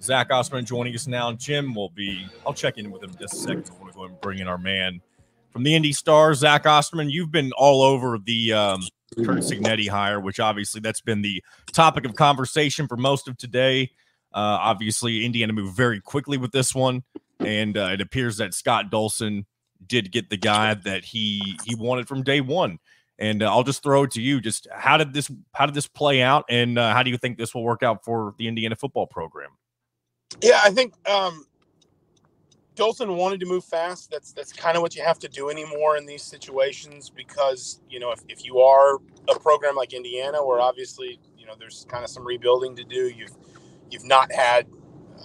Zach Osterman joining us now. Jim will be, I'll check in with him in just a second. I want to go ahead and bring in our man from the Indy Stars, Zach Osterman. You've been all over the Curt Cignetti hire, which obviously that's been the topic of conversation for most of today. Obviously, Indiana moved very quickly with this one, and it appears that Scott Dolson did get the guy that he wanted from day one. And I'll just throw it to you. Just how did this play out, and how do you think this will work out for the Indiana football program? Yeah, I think Dolson wanted to move fast. That's kind of what you have to do anymore in these situations, because if you are a program like Indiana, where obviously there's kind of some rebuilding to do, you've not had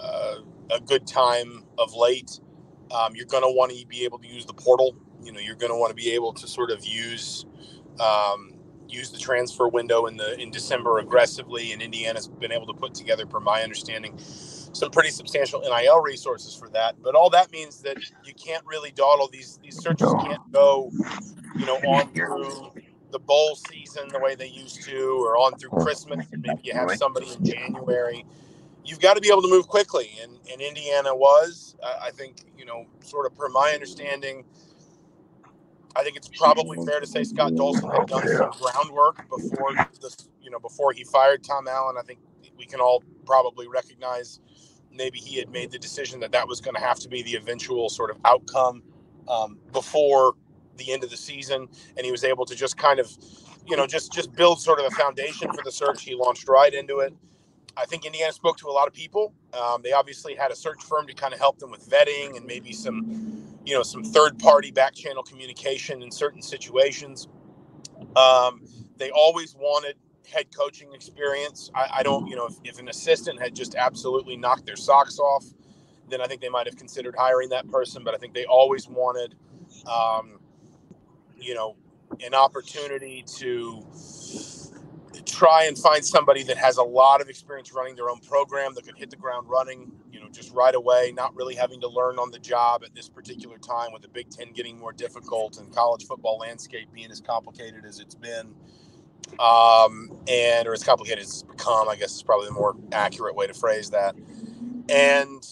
a good time of late. You're going to want to be able to use the portal. You're going to want to be able to sort of use the transfer window in December aggressively, and Indiana's been able to put together, per my understanding, some pretty substantial NIL resources for that. But all that means that you can't really dawdle. These searches can't go, on through the bowl season the way they used to, or on through Christmas, and maybe you have somebody in January. You've got to be able to move quickly, and Indiana was, I think, sort of per my understanding, I think it's probably fair to say Scott Dolson had done some groundwork before he fired Tom Allen. I think we can all probably recognize maybe he had made the decision that was going to have to be the eventual sort of outcome before the end of the season, and he was able to just kind of, just build sort of a foundation for the search. He launched right into it. I think Indiana spoke to a lot of people. They obviously had a search firm to kind of help them with vetting and maybe some third-party back-channel communication in certain situations. They always wanted head coaching experience. I don't, if an assistant had just absolutely knocked their socks off, then I think they might have considered hiring that person. But I think they always wanted, an opportunity to try and find somebody that has a lot of experience running their own program, that could hit the ground running, just right away, not really having to learn on the job at this particular time, with the Big Ten getting more difficult and college football landscape being as complicated as it's been, or as complicated as it's become, I guess is probably the more accurate way to phrase that. And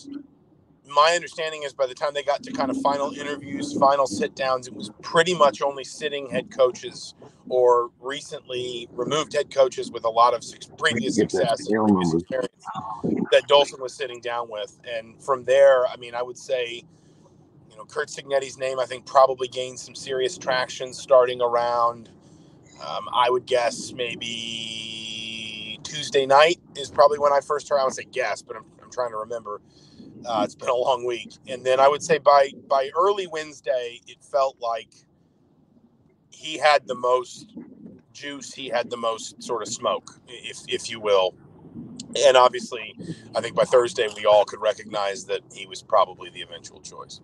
my understanding is by the time they got to kind of final interviews, final sit-downs, it was pretty much only sitting head coaches or recently removed head coaches with a lot of previous success and previous experience that Dolson was sitting down with. And from there, I mean, I would say, Curt Cignetti's name, I think, probably gained some serious traction starting around, I would guess, maybe Tuesday night is probably when I first heard. I would say guess, but I'm trying to remember. It's been a long week. And then I would say by early Wednesday, it felt like he had the most juice. He had the most sort of smoke, if you will. And obviously, I think by Thursday, we all could recognize that he was probably the eventual choice.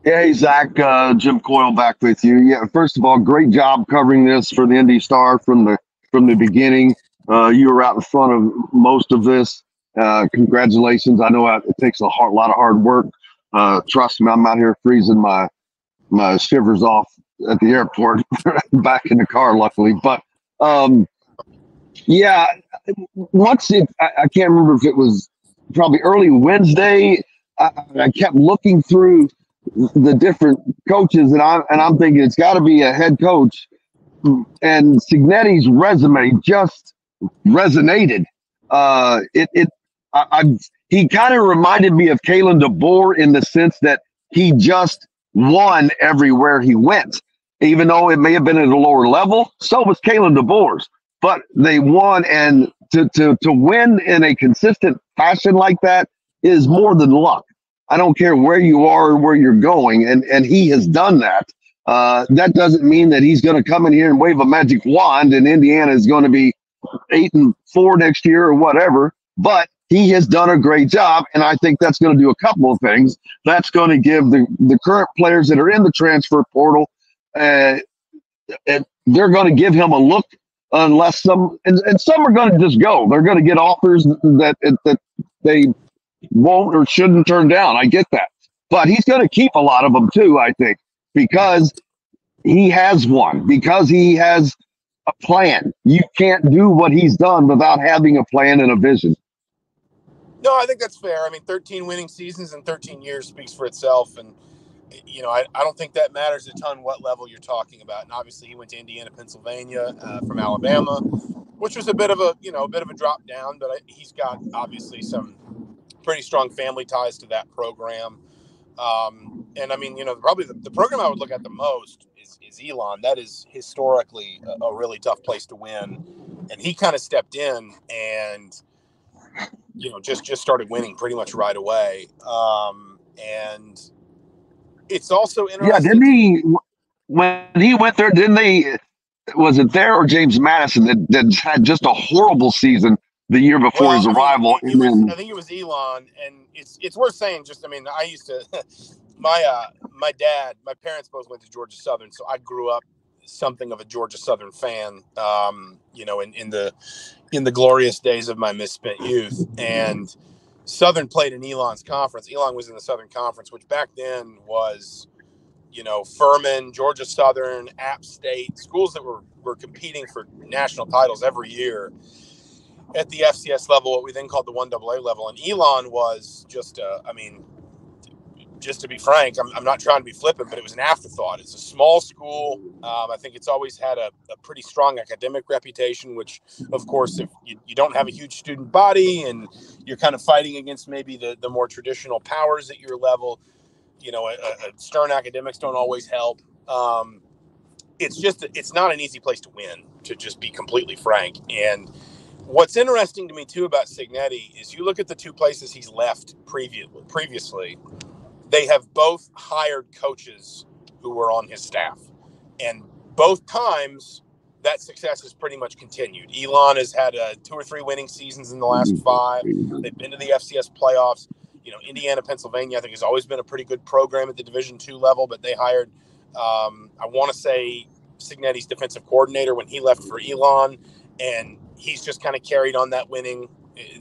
Yeah, hey, Zach, Jim Coyle back with you. Yeah, first of all, great job covering this for the Indy Star from the beginning. You were out in front of most of this. Congratulations. I know it takes a lot of hard work. Trust me, I'm out here freezing my shivers off at the airport back in the car, luckily. But yeah, I can't remember if it was probably early Wednesday. I kept looking through the different coaches, and I'm thinking it's got to be a head coach. And Cignetti's resume just resonated. He kind of reminded me of Kalen DeBoer in the sense that he just won everywhere he went, even though it may have been at a lower level. So was Kalen DeBoer's, but they won, and to win in a consistent fashion like that is more than luck. I don't care where you are or where you're going, and he has done that. That doesn't mean that he's going to come in here and wave a magic wand and Indiana is going to be 8-4 next year or whatever, but he has done a great job, and I think that's going to do a couple of things. That's going to give the current players that are in the transfer portal, they're going to give him a look, unless some are going to just go. They're going to get offers that they won't or shouldn't turn down. I get that. But he's going to keep a lot of them too, I think, because he has one, because he has a plan. You can't do what he's done without having a plan and a vision. No, I think that's fair. I mean, 13 winning seasons in 13 years speaks for itself. And, I don't think that matters a ton what level you're talking about. And obviously he went to Indiana, Pennsylvania from Alabama, which was a bit of a drop down, but he's got obviously some pretty strong family ties to that program. And I mean, probably the program I would look at the most is Elon. That is historically a really tough place to win. And he kind of stepped in and, just started winning pretty much right away. And it's also interesting. Yeah, didn't he, when he went there, was it there or James Madison that had just a horrible season the year before his arrival? I think it was Elon, and it's worth saying. I used to, my parents both went to Georgia Southern, so I grew up something of a Georgia Southern fan. In the glorious days of my misspent youth, and Southern played in Elon's conference. Elon was in the Southern Conference, which back then was, Furman, Georgia Southern, App State, schools that were competing for national titles every year at the FCS level, what we then called the 1AA level. And Elon was just to be frank, I'm not trying to be flippant, but it was an afterthought. It's a small school. I think it's always had a pretty strong academic reputation, which, of course, if you don't have a huge student body and you're kind of fighting against maybe the more traditional powers at your level, stern academics don't always help. It's not an easy place to win, to just be completely frank. And what's interesting to me, too, about Cignetti is you look at the two places he's left previously. They have both hired coaches who were on his staff. And both times, that success has pretty much continued. Elon has had 2 or 3 winning seasons in the last 5. They've been to the FCS playoffs. Indiana, Pennsylvania, I think, has always been a pretty good program at the Division II level, but they hired, I want to say, Cignetti's defensive coordinator when he left for Elon, and he's just kind of carried on that winning,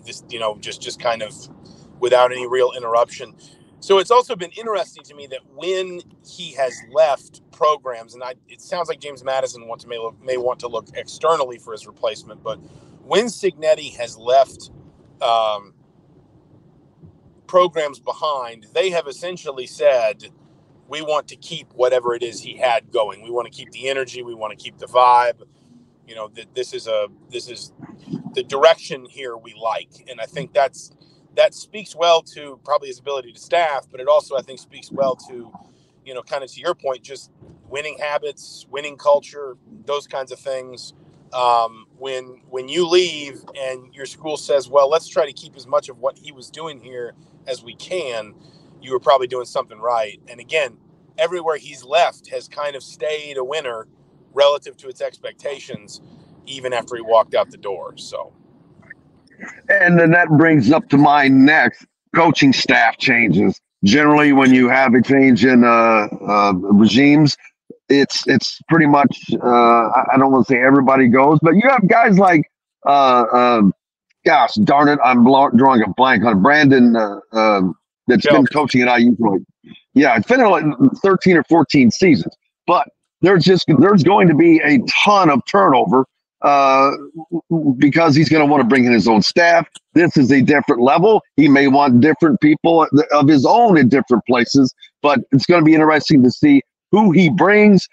just kind of without any real interruption. So it's also been interesting to me that when he has left programs, and it sounds like James Madison may want to look externally for his replacement, but when Cignetti has left programs behind, they have essentially said, we want to keep whatever it is he had going. We want to keep the energy. We want to keep the vibe. This is the direction here we like. And I think that speaks well to probably his ability to staff, but it also, I think, speaks well to, kind of to your point, just winning habits, winning culture, those kinds of things. When you leave and your school says, well, let's try to keep as much of what he was doing here as we can, you were probably doing something right. And again, everywhere he's left has kind of stayed a winner relative to its expectations, even after he walked out the door. So. And then that brings up to my next coaching staff changes. Generally, when you have a change in regimes, it's pretty much I don't want to say everybody goes, but you have guys like gosh darn it, I'm drawing a blank on Brandon that's been coaching at IU for it's been like 13 or 14 seasons, but there's going to be a ton of turnover because he's going to want to bring in his own staff. This is a different level. He may want different people of his own in different places, but it's going to be interesting to see who he brings,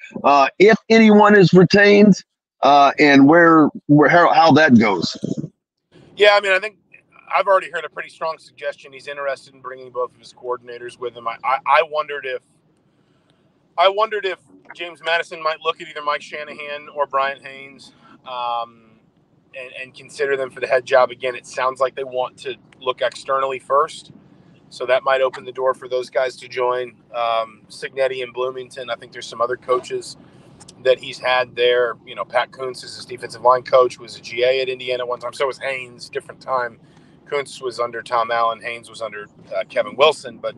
if anyone is retained, and how that goes. Yeah, I mean, I think I've already heard a pretty strong suggestion. He's interested in bringing both of his coordinators with him. I wondered if James Madison might look at either Mike Shanahan or Brian Haynes, and consider them for the head job. Again, it sounds like they want to look externally first, so that might open the door for those guys to join. Cignetti in Bloomington, I think there's some other coaches that he's had there. Pat Kuntz is his defensive line coach, was a GA at Indiana one time. So was Haynes, different time. Kuntz was under Tom Allen. Haynes was under Kevin Wilson. But,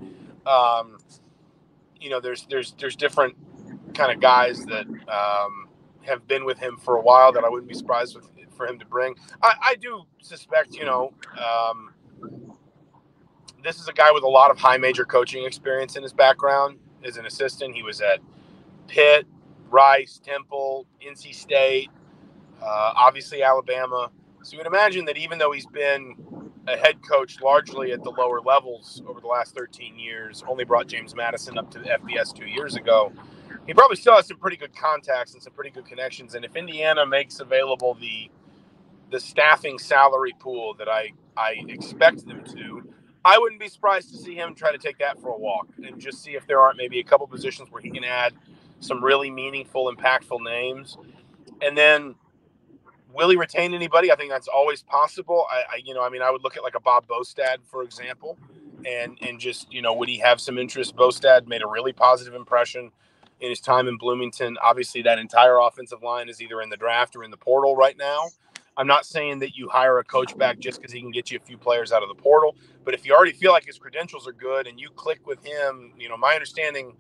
there's different kind of guys that have been with him for a while that I wouldn't be surprised for him to bring. I do suspect, this is a guy with a lot of high major coaching experience in his background. As an assistant, he was at Pitt, Rice, Temple, NC State, obviously Alabama. So you would imagine that even though he's been a head coach largely at the lower levels over the last 13 years, only brought James Madison up to the FBS 2 years ago. He probably still has some pretty good contacts and some pretty good connections. And if Indiana makes available the staffing salary pool that I expect them to, I wouldn't be surprised to see him try to take that for a walk and just see if there aren't maybe a couple positions where he can add some really meaningful, impactful names. And then will he retain anybody? I think that's always possible. I would look at like a Bob Bostad, for example, and just, would he have some interest? Bostad made a really positive impression in his time in Bloomington. Obviously, that entire offensive line is either in the draft or in the portal right now. I'm not saying that you hire a coach back just because he can get you a few players out of the portal, but if you already feel like his credentials are good and you click with him, my understanding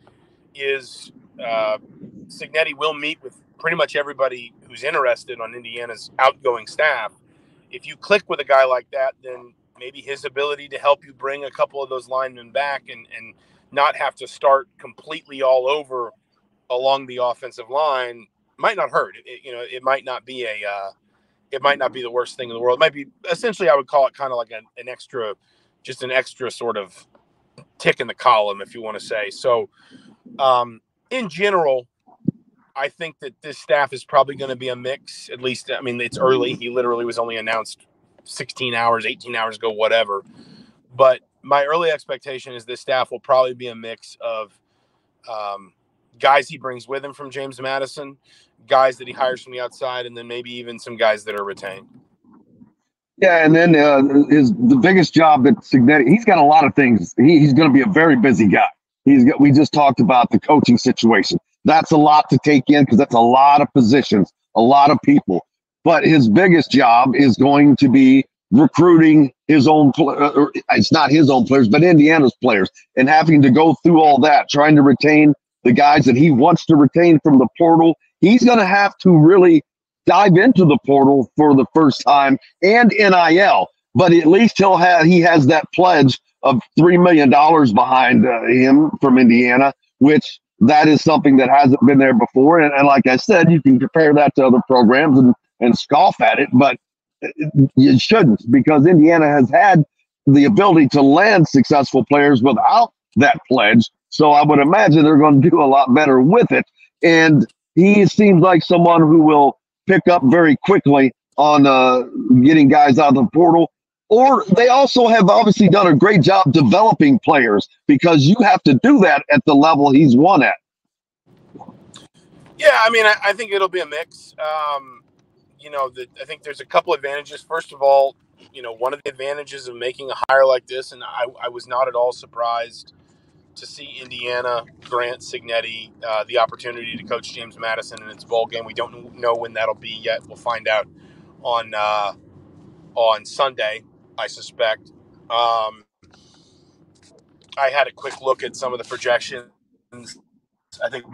is Cignetti will meet with pretty much everybody who's interested on Indiana's outgoing staff. If you click with a guy like that, then maybe his ability to help you bring a couple of those linemen back and not have to start completely all over along the offensive line might not hurt. It might not be it might not be the worst thing in the world. It might be, essentially, I would call it kind of like an extra sort of tick in the column, if you want to say. So in general, I think that this staff is probably going to be a mix. At least, I mean, it's early. He literally was only announced 16 hours, 18 hours ago, whatever. But my early expectation is this staff will probably be a mix of guys he brings with him from James Madison, guys that he hires from the outside, and then maybe even some guys that are retained. Yeah, and then the biggest job that Cignetti, he's got a lot of things. He's going to be a very busy guy. We just talked about the coaching situation. That's a lot to take in because that's a lot of positions, a lot of people. But his biggest job is going to be recruiting his own, it's not his own players, but Indiana's players, and having to go through all that, trying to retain the guys that he wants to retain from the portal. He's going to have to really dive into the portal for the first time and NIL, but at least he has that pledge of $3 million behind him from Indiana, which that is something that hasn't been there before. And like I said, you can compare that to other programs and scoff at it, but you shouldn't, because Indiana has had the ability to land successful players without that pledge. So I would imagine they're going to do a lot better with it. And he seems like someone who will pick up very quickly on getting guys out of the portal. Or they also have obviously done a great job developing players, because you have to do that at the level he's won at. Yeah, I mean, I think it'll be a mix. I think there's a couple advantages. First of all, one of the advantages of making a hire like this, and I was not at all surprised to see Indiana grant Cignetti the opportunity to coach James Madison in its bowl game. We don't know when that'll be yet. We'll find out on Sunday, I suspect. I had a quick look at some of the projections. I think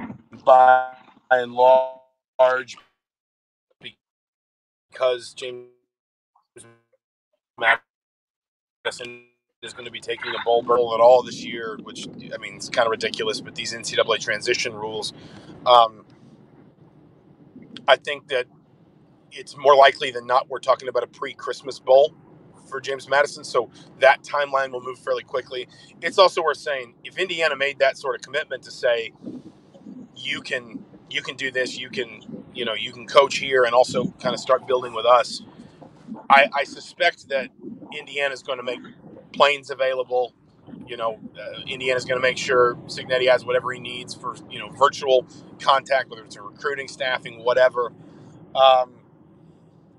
by and large, because James Madison is going to be taking a bowl berth at all this year, which, I mean, it's kind of ridiculous, but these NCAA transition rules, I think that it's more likely than not we're talking about a pre-Christmas bowl for James Madison, so that timeline will move fairly quickly. It's also worth saying, if Indiana made that sort of commitment to say, you can do this, you can coach here and also kind of start building with us, I suspect that Indiana's going to make planes available. Indiana's going to make sure Cignetti has whatever he needs for, virtual contact, whether it's a recruiting, staffing, whatever.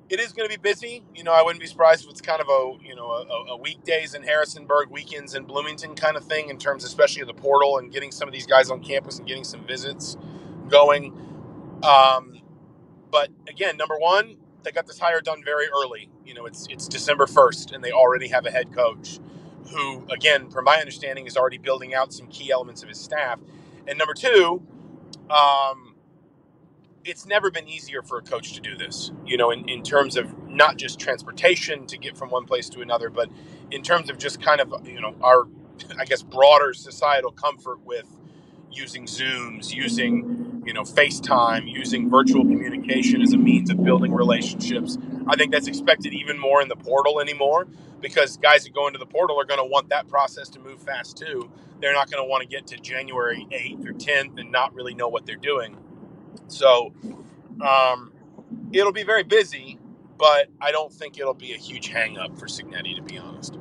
It is going to be busy. I wouldn't be surprised if it's kind of a weekdays in Harrisonburg, weekends in Bloomington kind of thing, in terms especially of the portal and getting some of these guys on campus and getting some visits going. But again, number one, they got this hire done very early. It's December 1st, and they already have a head coach who, again, from my understanding, is already building out some key elements of his staff. And number two, it's never been easier for a coach to do this, in terms of not just transportation to get from one place to another, but in terms of just kind of, our, I guess, broader societal comfort with using Zooms, using, FaceTime, using virtual communication as a means of building relationships. I think that's expected even more in the portal anymore, because guys that go into the portal are going to want that process to move fast too. They're not going to want to get to January 8th or 10th and not really know what they're doing. So it'll be very busy, but I don't think it'll be a huge hang up for Cignetti, to be honest.